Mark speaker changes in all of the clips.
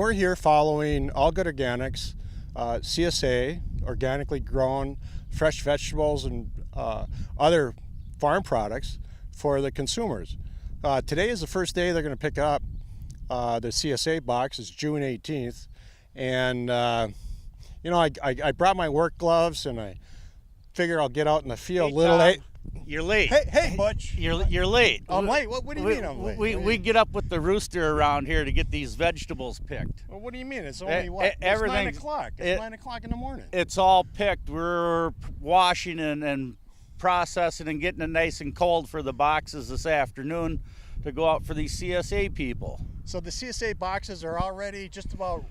Speaker 1: we're here following All Good Organics, CSA, organically grown fresh vegetables and other farm products for the consumers. Today is the first day they're going to pick up the CSA box. It's June 18th. And, you know, I brought my work gloves and I figure I'll get out in the field a little late.
Speaker 2: You're late.
Speaker 1: Hey, Butch.
Speaker 2: You're late.
Speaker 1: I'm late? What do you mean I'm late?
Speaker 2: We get up with the rooster around here to get these vegetables picked.
Speaker 1: Well, what do you mean? It's only what? It's 9 o'clock. It's 9 o'clock in the morning.
Speaker 2: It's all picked. We're washing and processing and getting it nice and cold for the boxes this afternoon to go out for these CSA people.
Speaker 1: So the CSA boxes are already just about...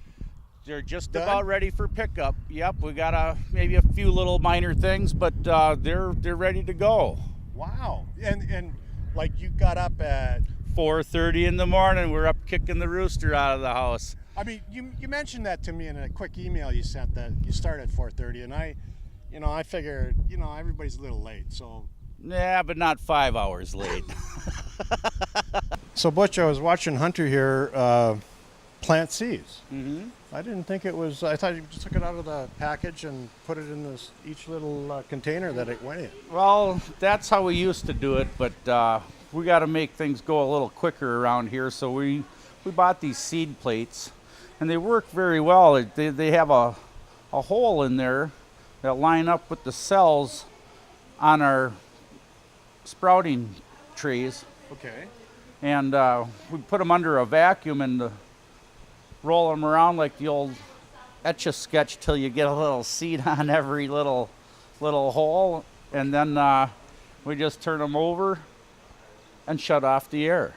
Speaker 2: They're just
Speaker 1: done?
Speaker 2: about ready for pickup. Yep, we got maybe a few little minor things, but they're ready to go.
Speaker 1: Wow. And like you got up at
Speaker 2: 4:30 in the morning. We're up kicking the rooster out of the house.
Speaker 1: I mean, you mentioned that to me in a quick email you sent, that you start at 4:30, and I figured, everybody's a little late, so.
Speaker 2: Yeah, but not 5 hours late.
Speaker 1: So Butch, I was watching Hunter here plant seeds.
Speaker 2: Mm-hmm.
Speaker 1: I didn't think it was, I thought you just took it out of the package and put it in each little container that it went in.
Speaker 2: Well, that's how we used to do it, but we got to make things go a little quicker around here, so we bought these seed plates, and they work very well. They have a hole in there that line up with the cells on our sprouting trays.
Speaker 1: Okay.
Speaker 2: And we put them under a vacuum and roll them around like the old Etch-a-Sketch till you get a little seed on every little hole, and then we just turn them over and shut off the air,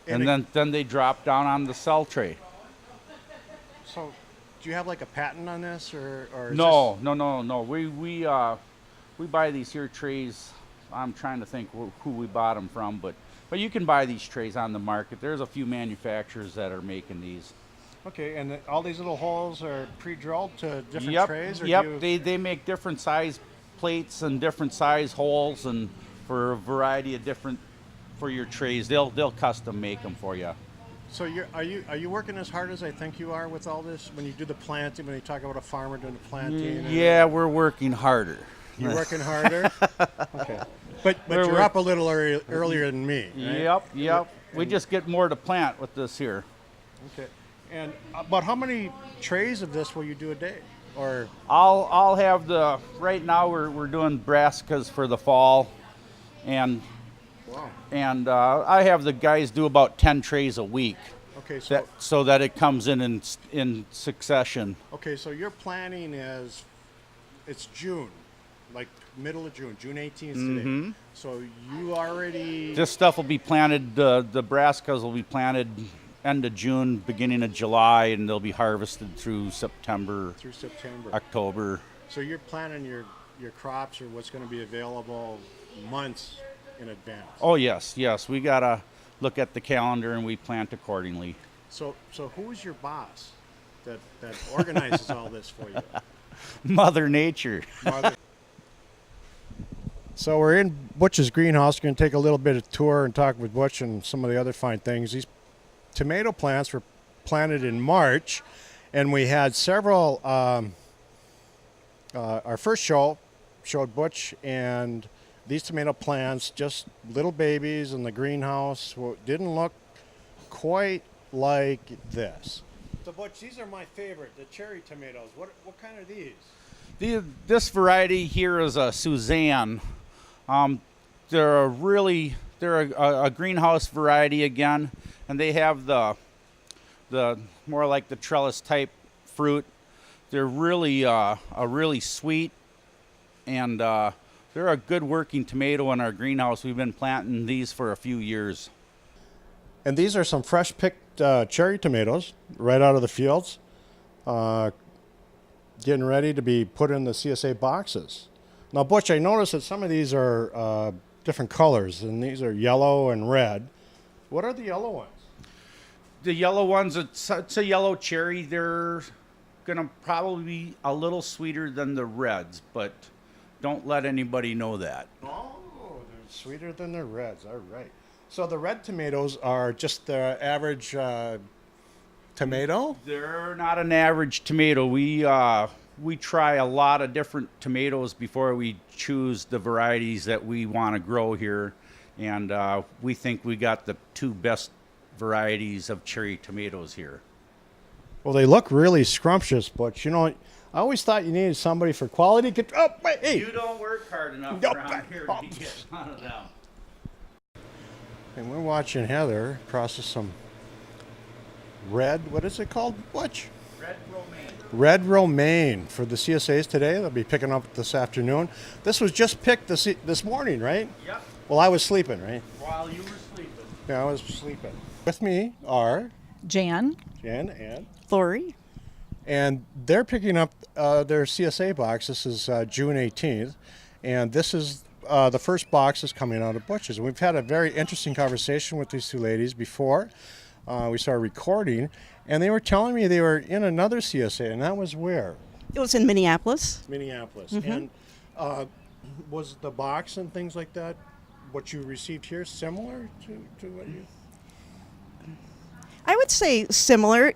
Speaker 2: and then they drop down on the cell tray.
Speaker 1: So, do you have like a patent on this, or is
Speaker 2: No. We buy these here trays. I'm trying to think who we bought them from, but you can buy these trays on the market. There's a few manufacturers that are making these.
Speaker 1: Okay, and all these little holes are pre-drilled to different trays? Or
Speaker 2: Yep, they make different size plates and different size holes, and for a variety of different, for your trays. They'll custom make them for you.
Speaker 1: So are you working as hard as I think you are with all this? When you do the planting, when you talk about a farmer doing the planting?
Speaker 2: Yeah, we're working harder.
Speaker 1: You're working harder? Okay. But you're up a little earlier than me, right?
Speaker 2: Yep. We just get more to plant with this here.
Speaker 1: Okay. And about how many trays of this will you do a day? Or
Speaker 2: I'll have right now we're doing brassicas for the fall, and
Speaker 1: wow.
Speaker 2: And I have the guys do about 10 trays a week.
Speaker 1: Okay,
Speaker 2: so that it comes in succession.
Speaker 1: Okay, so your planning it's June, like middle of June 18th today.
Speaker 2: Mm-hmm.
Speaker 1: So you already...
Speaker 2: This stuff will be planted, the brassicas will be planted end of June, beginning of July, and they'll be harvested through September. October.
Speaker 1: So you're planning your crops or what's going to be available months in advance.
Speaker 2: Oh yes. We gotta look at the calendar and we plant accordingly.
Speaker 1: So who is your boss that organizes all this for you?
Speaker 2: Mother Nature.
Speaker 1: So we're in Butch's greenhouse. We're going to take a little bit of tour and talk with Butch and some of the other fine things. These tomato plants were planted in March, and we had several. Our first show showed Butch and these tomato plants, just little babies in the greenhouse. Didn't look quite like this. So Butch, these are my favorite, the cherry tomatoes. What kind are these?
Speaker 2: This variety here is a Suzanne. They're a greenhouse variety again, and they have the more like the trellis type fruit. They're really sweet, and they're a good working tomato in our greenhouse. We've been planting these for a few years.
Speaker 1: And these are some fresh picked cherry tomatoes right out of the fields, getting ready to be put in the CSA boxes. Now, Butch, I noticed that some of these are different colors, and these are yellow and red. What are the yellow ones?
Speaker 2: The yellow ones, it's a yellow cherry. They're going to probably be a little sweeter than the reds, but don't let anybody know that.
Speaker 1: Oh, they're sweeter than the reds. All right. So the red tomatoes are just the average tomato?
Speaker 2: They're not an average tomato. We try a lot of different tomatoes before we choose the varieties that we want to grow here, and we think we got the two best varieties of cherry tomatoes here.
Speaker 1: Well, they look really scrumptious, but you know, I always thought you needed somebody for quality control. Oh, wait, hey.
Speaker 2: You don't work hard enough
Speaker 1: Nope.
Speaker 2: around here to get none of them.
Speaker 1: And we're watching Heather process some red, what is it called, Butch?
Speaker 2: Red romaine.
Speaker 1: Red romaine for the CSAs today. They'll be picking up this afternoon. This was just picked this morning, right?
Speaker 2: Yep.
Speaker 1: Well, I was sleeping, right?
Speaker 2: While you were sleeping.
Speaker 1: Yeah, I was sleeping. With me are
Speaker 3: Jan,
Speaker 1: and
Speaker 3: Lori.
Speaker 1: and they're picking up their CSA box. This is June 18th, and this is the first box is coming out of Butch's. We've had a very interesting conversation with these two ladies before we started recording, and they were telling me they were in another CSA, and that was where?
Speaker 3: It was in Minneapolis.
Speaker 1: Minneapolis.
Speaker 3: Mm-hmm.
Speaker 1: And was the box and things like that, what you received here, similar to what you?
Speaker 3: I would say similar.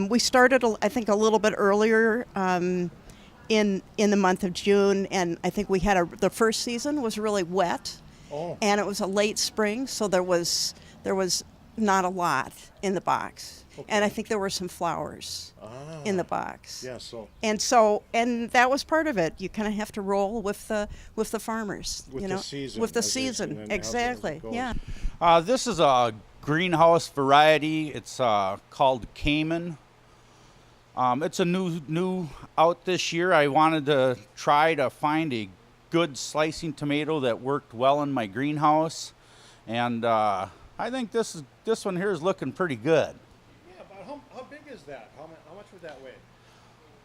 Speaker 3: We started, I think, a little bit earlier in the month of June, and I think we had the first season was really wet, and it was a late spring, so there was not a lot in the box, and I think there were some flowers in the box.
Speaker 1: Yeah.
Speaker 3: And that was part of it. You kind of have to roll with the farmers,
Speaker 1: With
Speaker 3: you
Speaker 1: the
Speaker 3: know,
Speaker 1: season,
Speaker 3: with the
Speaker 1: as they-
Speaker 3: season.
Speaker 1: and then how it
Speaker 3: Exactly.
Speaker 1: goes.
Speaker 3: Yeah.
Speaker 2: This is a greenhouse variety. It's called Cayman. It's a new out this year. I wanted to try to find a good slicing tomato that worked well in my greenhouse, and I think this one here is looking pretty good.
Speaker 1: Yeah, but how big is that? How much would that weigh?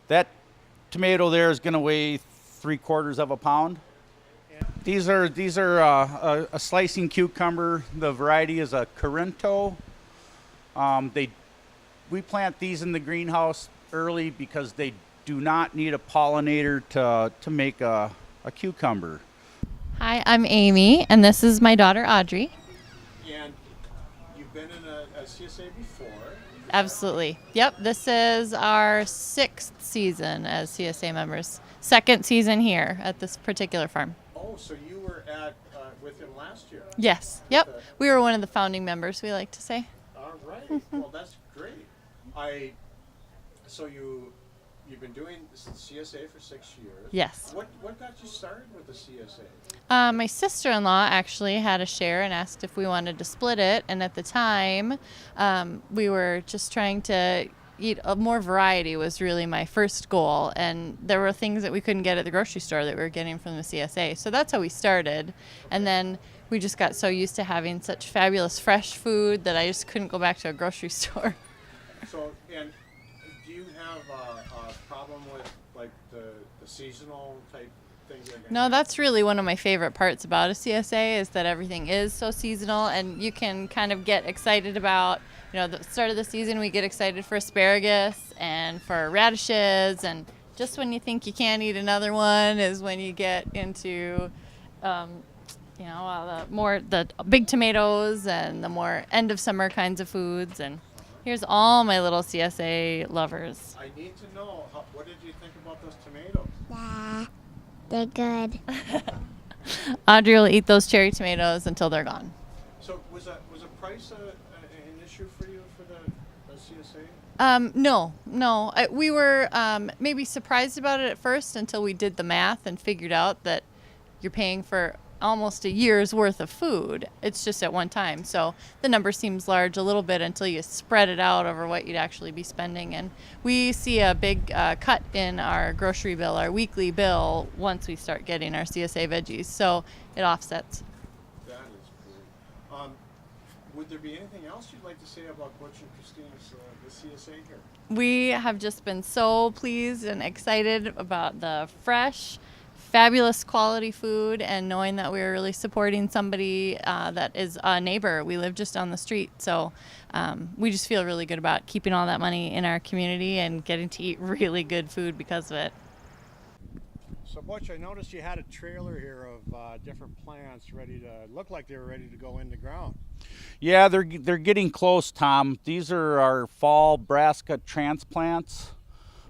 Speaker 2: That tomato there is going to weigh 3/4 of a pound. These are a slicing cucumber. The variety is a Corinto. We plant these in the greenhouse early because they do not need a pollinator to make a cucumber.
Speaker 4: Hi, I'm Amy, and this is my daughter Audrey.
Speaker 1: And you've been in a CSA before.
Speaker 4: Absolutely. Yep, this is our 6th season as CSA members. 2nd season here at this particular farm.
Speaker 1: Oh, so you were with him last year.
Speaker 4: Yes. Yep. We were one of the founding members, we like to say.
Speaker 1: All right. Well, that's great. So you've been doing CSA for 6 years.
Speaker 4: Yes.
Speaker 1: What got you started with the CSA?
Speaker 4: My sister-in-law actually had a share and asked if we wanted to split it, and at the time we were just trying to eat more variety was really my first goal, and there were things that we couldn't get at the grocery store that we were getting from the CSA, so that's how we started. And then we just got so used to having such fabulous fresh food that I just couldn't go back to a grocery store.
Speaker 1: So, and do you have a problem with like the seasonal type things?
Speaker 4: No, that's really one of my favorite parts about a CSA is that everything is so seasonal, and you can kind of get excited about, the start of the season we get excited for asparagus and for radishes, and just when you think you can't eat another one is when you get into the big tomatoes and the more end of summer kinds of foods. And here's all my little CSA lovers.
Speaker 1: I need to know, what did you think about those tomatoes?
Speaker 5: Yeah, they're good.
Speaker 4: Audrey will eat those cherry tomatoes until they're gone.
Speaker 1: So was a price an issue for you for the CSA?
Speaker 4: No. We were maybe surprised about it at first until we did the math and figured out that you're paying for almost a year's worth of food. It's just at one time. So the number seems large a little bit until you spread it out over what you'd actually be spending. And we see a big cut in our grocery bill, our weekly bill, once we start getting our CSA veggies. So it offsets.
Speaker 1: That is cool. Would there be anything else you'd like to say about Butch and Christine's the CSA here?
Speaker 4: We have just been so pleased and excited about the fresh, fabulous quality food, and knowing that we're really supporting somebody that is a neighbor. We live just down the street, so we just feel really good about keeping all that money in our community and getting to eat really good food because of it.
Speaker 1: So Butch, I noticed you had a trailer here of different plants ready to look like they were ready to go in the ground.
Speaker 2: Yeah, they're getting close, Tom. These are our fall brassica transplants,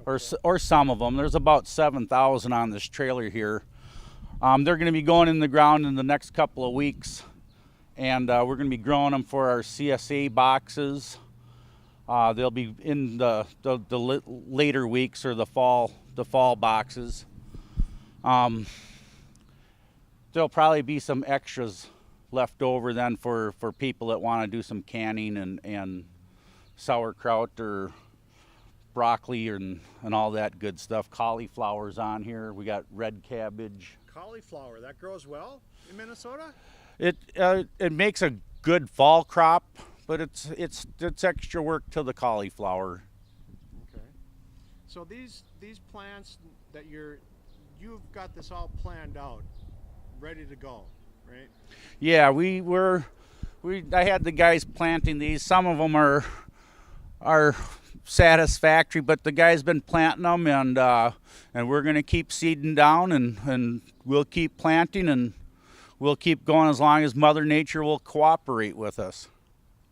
Speaker 2: or some of them. There's about 7,000 on this trailer here. They're going to be going in the ground in the next couple of weeks, and we're going to be growing them for our CSA boxes. They'll be in the later weeks or the fall boxes. There'll probably be some extras left over then for people that want to do some canning and sauerkraut or broccoli and all that good stuff. Cauliflower's on here. We got red cabbage.
Speaker 1: Cauliflower, that grows well in Minnesota?
Speaker 2: It makes a good fall crop, but it's extra work to the cauliflower.
Speaker 1: Okay. So these plants that you've got this all planned out, ready to go, right?
Speaker 2: Yeah, I had the guys planting these. Some of them are satisfactory, but the guy's been planting them, and we're going to keep seeding down, and we'll keep planting, and we'll keep going as long as Mother Nature will cooperate with us.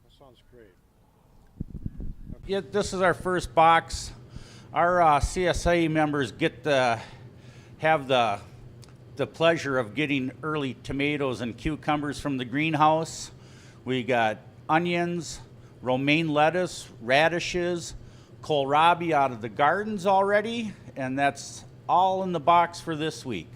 Speaker 1: That sounds great.
Speaker 2: Yeah, this is our first box. Our CSA members get to have the pleasure of getting early tomatoes and cucumbers from the greenhouse. We got onions, romaine lettuce, radishes, kohlrabi out of the gardens already, and that's all in the box for this week.